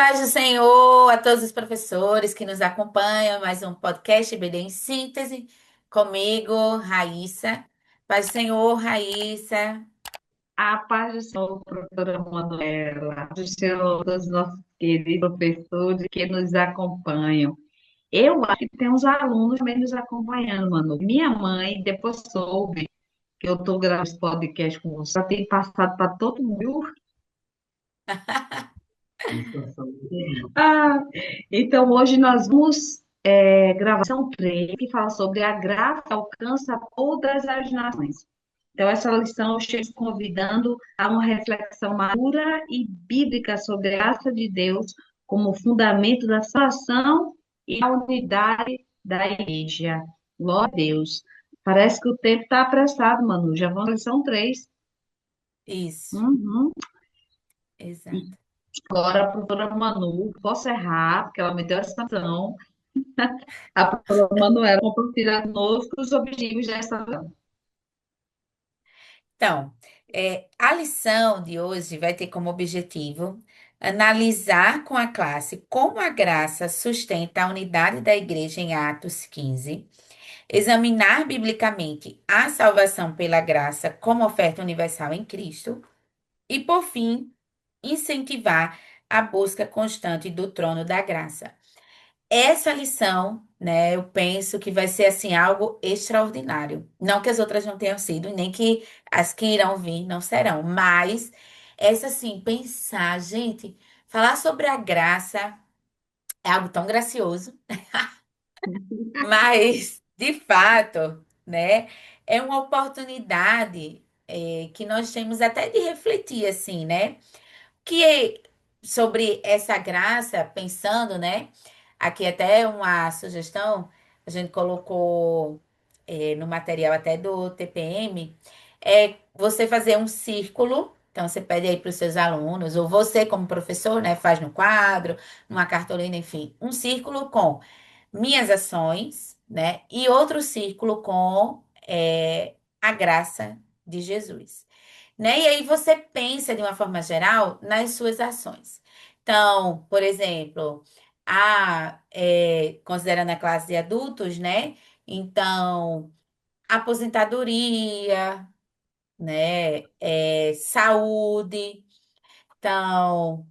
Paz do Senhor a todos os professores que nos acompanham, mais um podcast BD em Síntese, comigo, Raíssa. Paz do Senhor, Raíssa. A paz do Senhor, professora Manuela, a paz do Senhor, todos os nossos queridos professores que nos acompanham. Eu acho que tem uns alunos também nos acompanhando, Manu. Minha mãe, depois soube que eu estou gravando esse podcast com você, já tem passado para todo mundo. Ah, então, hoje nós vamos gravação 3 que fala sobre a graça que alcança todas as nações. Então, essa lição eu estou convidando a uma reflexão madura e bíblica sobre a graça de Deus como fundamento da salvação e da unidade da igreja. Glória a Deus. Parece que o tempo está apressado, Manu. Já vamos na lição 3. Isso, Uhum. exato. Agora, a professora Manu, posso errar, porque ela me deu essa ação. A professora Manuela compartilhar conosco os objetivos dessa ação. Então, a lição de hoje vai ter como objetivo analisar com a classe como a graça sustenta a unidade da igreja em Atos 15, examinar biblicamente a salvação pela graça como oferta universal em Cristo. E, por fim, incentivar a busca constante do trono da graça. Essa lição, né, eu penso que vai ser assim algo extraordinário. Não que as outras não tenham sido, nem que as que irão vir não serão, mas essa assim, pensar, gente, falar sobre a graça é algo tão gracioso, mas de fato, né, é uma oportunidade que nós temos até de refletir assim, né? Que sobre essa graça, pensando, né? Aqui até uma sugestão, a gente colocou no material até do TPM, é você fazer um círculo. Então, você pede aí para os seus alunos, ou você, como professor, né, faz no quadro, numa cartolina, enfim, um círculo com minhas ações, né, e outro círculo com a graça de Jesus, né? E aí você pensa de uma forma geral nas suas ações. Então, por exemplo, considerando a classe de adultos, né? Então, aposentadoria, né? Saúde. Então,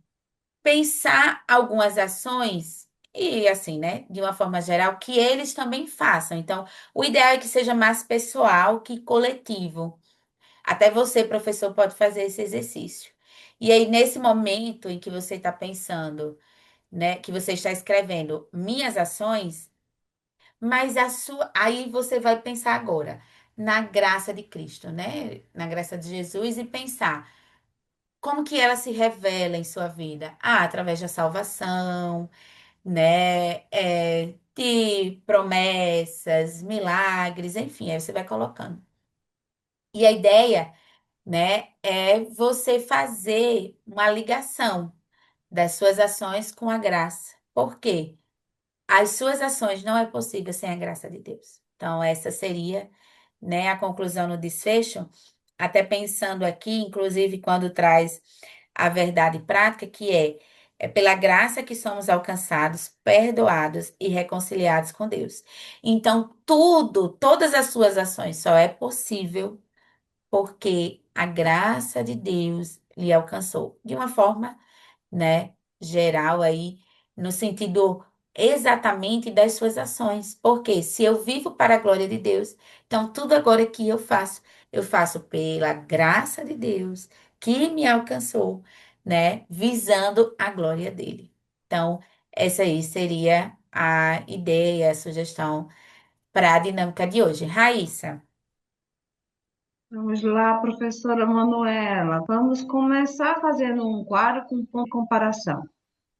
pensar algumas ações e assim, né? De uma forma geral, que eles também façam. Então, o ideal é que seja mais pessoal que coletivo. Até você, professor, pode fazer esse exercício. E aí, nesse momento em que você está pensando, né, que você está escrevendo minhas ações, mas a sua, aí você vai pensar agora na graça de Cristo, né? Na graça de Jesus e pensar como que ela se revela em sua vida? Ah, através da salvação, né? De promessas, milagres, enfim, aí você vai colocando. E a ideia, né, é você fazer uma ligação das suas ações com a graça. Por quê? As suas ações não é possível sem a graça de Deus. Então, essa seria, né, a conclusão no desfecho, até pensando aqui, inclusive quando traz a verdade prática, que é pela graça que somos alcançados, perdoados e reconciliados com Deus. Então, todas as suas ações só é possível porque a graça de Deus lhe alcançou de uma forma, né, geral aí, no sentido exatamente das suas ações. Porque se eu vivo para a glória de Deus, então tudo agora que eu faço pela graça de Deus que me alcançou, né, visando a glória dele. Então, essa aí seria a ideia, a sugestão para a dinâmica de hoje. Raíssa. Vamos lá, professora Manuela. Vamos começar fazendo um quadro com ponto de comparação.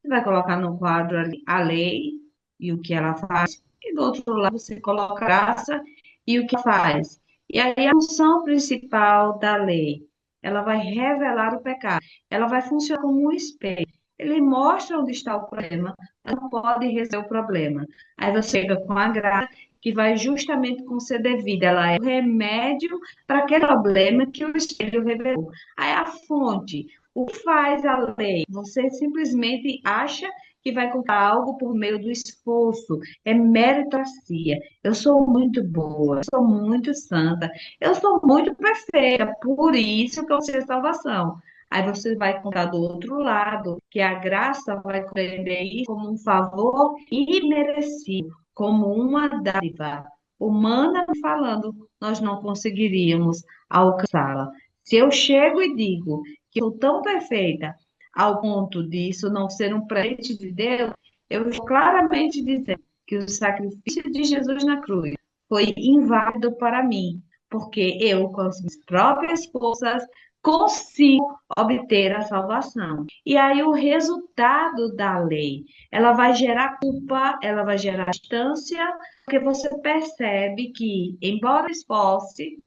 Você vai colocar no quadro ali a lei e o que ela faz, e do outro lado você coloca a graça e o que faz. E aí a função principal da lei, ela vai revelar o pecado. Ela vai funcionar como um espelho. Ele mostra onde está o problema, mas não pode resolver o problema. Aí você chega com a graça, que vai justamente conceder vida. Ela é o remédio para aquele problema que o espelho revelou. Aí a fonte. O que faz a lei? Você simplesmente acha que vai conquistar algo por meio do esforço. É meritocracia. Eu sou muito boa, eu sou muito santa, eu sou muito perfeita, por isso que eu sei a salvação. Aí você vai contar do outro lado, que a graça vai compreender isso como um favor imerecido, como uma dádiva. Humana falando, nós não conseguiríamos alcançá-la. Se eu chego e digo que eu sou tão perfeita ao ponto disso não ser um presente de Deus, eu estou claramente dizendo que o sacrifício de Jesus na cruz foi inválido para mim, porque eu, com as minhas próprias forças, consigo obter a salvação. E aí o resultado da lei, ela vai gerar culpa, ela vai gerar distância, porque você percebe que, embora esforce,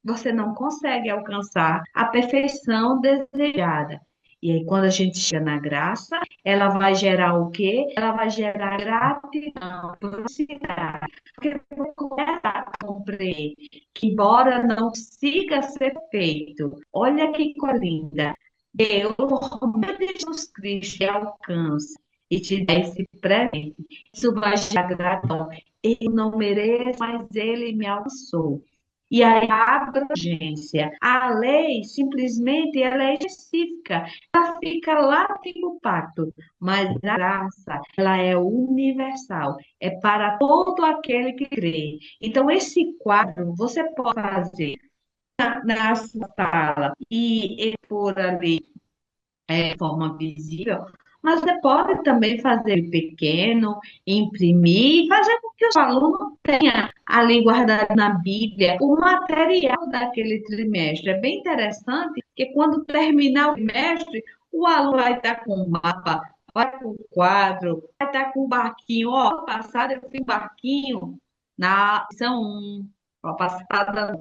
você não consegue alcançar a perfeição desejada. E aí, quando a gente chega na graça, ela vai gerar o quê? Ela vai gerar gratidão, proximidade. Porque você começa a compreender que, embora não consiga ser feito, olha que coisa linda, Deus, por meio de Jesus Cristo, te alcança e te dá esse presente. Isso vai gerar gratidão. Eu não mereço, mas Ele me alcançou. E aí, a abrangência, a lei, simplesmente, ela é específica, ela fica lá no antigo pacto, mas a graça, ela é universal, é para todo aquele que crê. Então, esse quadro você pode fazer na sua sala e expor ali de forma visível, mas você pode também fazer pequeno, imprimir, fazer com que o aluno tenha ali guardado na Bíblia o material daquele trimestre. É bem interessante que quando terminar o trimestre, o aluno vai estar com o mapa, vai com o quadro, vai estar com o barquinho. Ó, ano passado eu fiz um barquinho na lição 1. Ó, passada,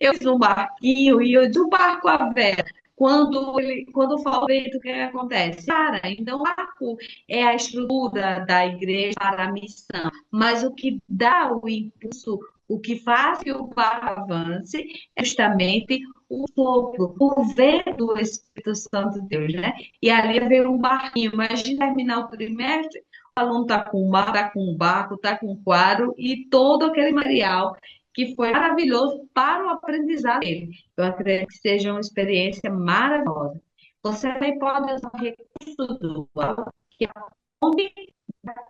eu fiz um barquinho e eu de um barco à vela. Quando fala o vento, o que acontece? Para, então, o arco é a estrutura da igreja para a missão, mas o que dá o impulso, o que faz que o barco avance, é justamente o sopro, o vento do Espírito Santo de Deus, né? E ali vem um barquinho, imagina terminar o trimestre, o aluno está com o mar, está com o barco, está com o quadro e todo aquele material que foi maravilhoso para o aprendizado dele. Eu acredito que seja uma experiência maravilhosa. Você também pode usar o recurso do aula, que é onde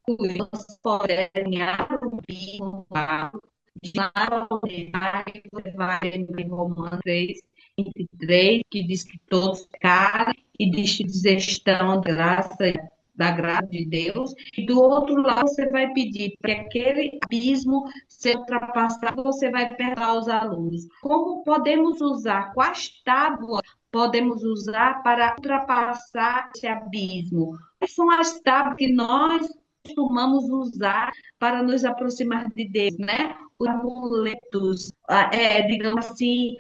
você pode desenhar um bico, de lá você vai em Romanos 3, 23, que diz que todos pecaram e diz estão da graça de Deus, e do outro lado você vai pedir para que aquele abismo seja ultrapassado, você vai perguntar aos alunos como podemos usar, quais tábuas podemos usar para ultrapassar esse abismo? Quais são as tábuas que nós costumamos usar para nos aproximar de Deus, né? Os amuletos, digamos assim,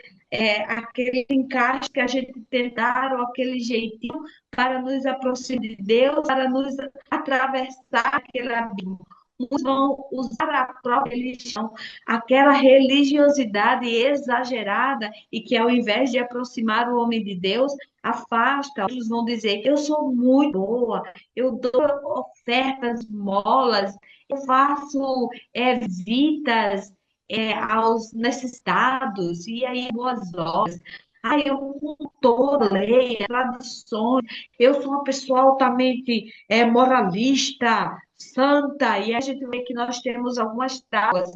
aquele encaixe que a gente tentaram, aquele jeitinho para nos aproximar de Deus, para nos atravessar aquele abismo. Uns vão usar a própria religião, aquela religiosidade exagerada e que, ao invés de aproximar o homem de Deus, afasta. Outros vão dizer: eu sou muito boa, eu dou ofertas, molas, eu faço visitas aos necessitados, e aí boas obras. Ai, eu cultuo lei, tradições, eu sou uma pessoa altamente moralista, santa, e a gente vê que nós temos algumas tábuas,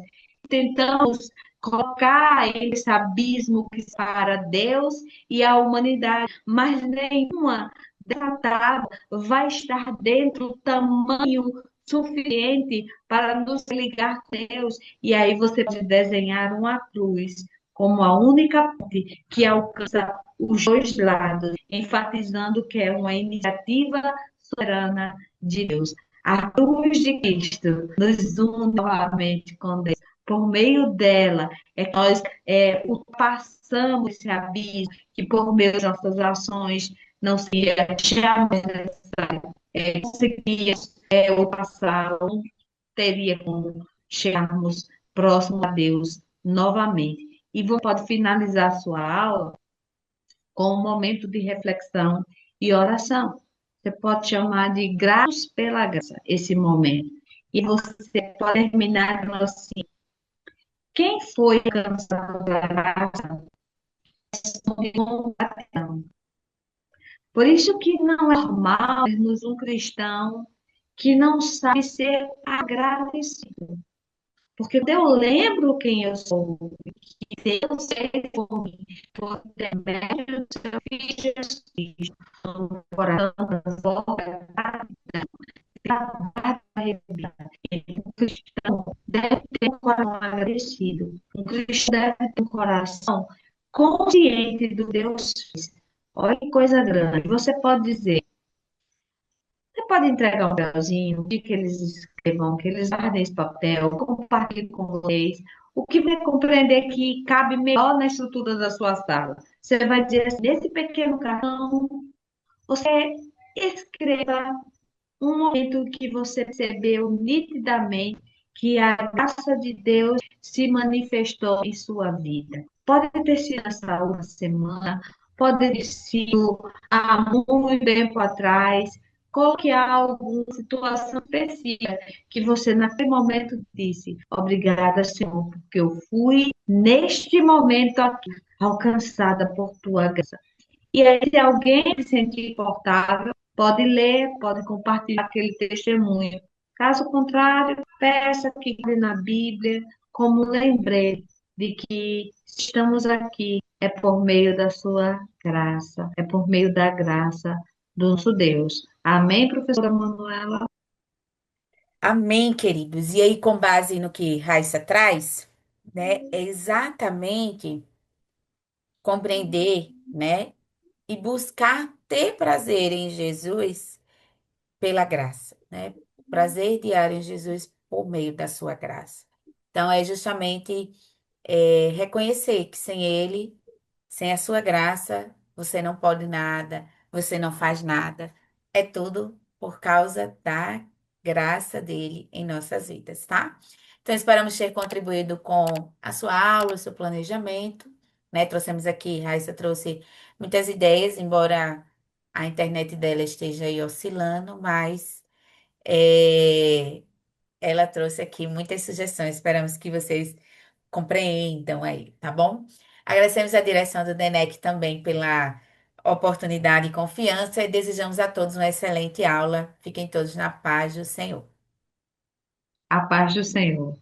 tentamos colocar esse abismo que separa Deus e a humanidade, mas nenhuma dessa tábua vai estar dentro do tamanho suficiente para nos ligar com Deus. E aí você pode desenhar uma cruz como a única ponte que alcança os dois lados, enfatizando que é uma iniciativa soberana de Deus. A cruz de Cristo nos une novamente com Deus. Por meio dela é que nós ultrapassamos esse abismo que por meio das nossas ações não seria jamais necessário conseguir ultrapassar, não teria como chegarmos próximo a Deus novamente. E você pode finalizar a sua aula com um momento de reflexão e oração. Você pode chamar de graças pela graça, esse momento. E você pode terminar dizendo assim: quem foi alcançado pela graça, responde com gratidão. Por isso que não é normal termos um cristão que não sabe ser agradecido. Porque eu lembro quem eu sou, que Deus fez por mim, por intermédio do seu Filho Jesus Cristo, no coração das obras, um cristão deve ter um coração agradecido, um cristão deve ter um coração consciente do Deus. Olha que coisa grande. Você pode dizer, você pode entregar um papelzinho, pedir que eles escrevam, que eles guardem esse papel, compartilhem com vocês. O que vai compreender que cabe melhor na estrutura da sua sala? Você vai dizer assim, nesse pequeno cartão, você escreva um momento que você percebeu nitidamente que a graça de Deus se manifestou em sua vida. Pode ter sido essa uma semana, pode ter sido há muito tempo atrás. Coloque algo, situação específica que você naquele momento disse, obrigada, Senhor, porque eu fui neste momento aqui alcançada por tua graça. E aí, se alguém se sentir confortável, pode ler, pode compartilhar aquele testemunho. Caso contrário, peça que leia na Bíblia como um lembrete de que estamos aqui é por meio da sua graça, é por meio da graça do nosso Deus. Amém, professora Manuela? Amém, queridos. E aí, com base no que Raíssa traz, né, é exatamente compreender, né, e buscar ter prazer em Jesus pela graça, né? Prazer diário em Jesus por meio da sua graça. Então, é justamente reconhecer que sem Ele, sem a sua graça, você não pode nada, você não faz nada. É tudo por causa da graça dele em nossas vidas, tá? Então, esperamos ter contribuído com a sua aula, o seu planejamento, né? Trouxemos aqui, Raíssa trouxe muitas ideias, embora a internet dela esteja aí oscilando, mas é, ela trouxe aqui muitas sugestões. Esperamos que vocês compreendam aí, tá bom? Agradecemos a direção do DENEC também pela oportunidade e confiança e desejamos a todos uma excelente aula. Fiquem todos na paz do Senhor. A paz do Senhor.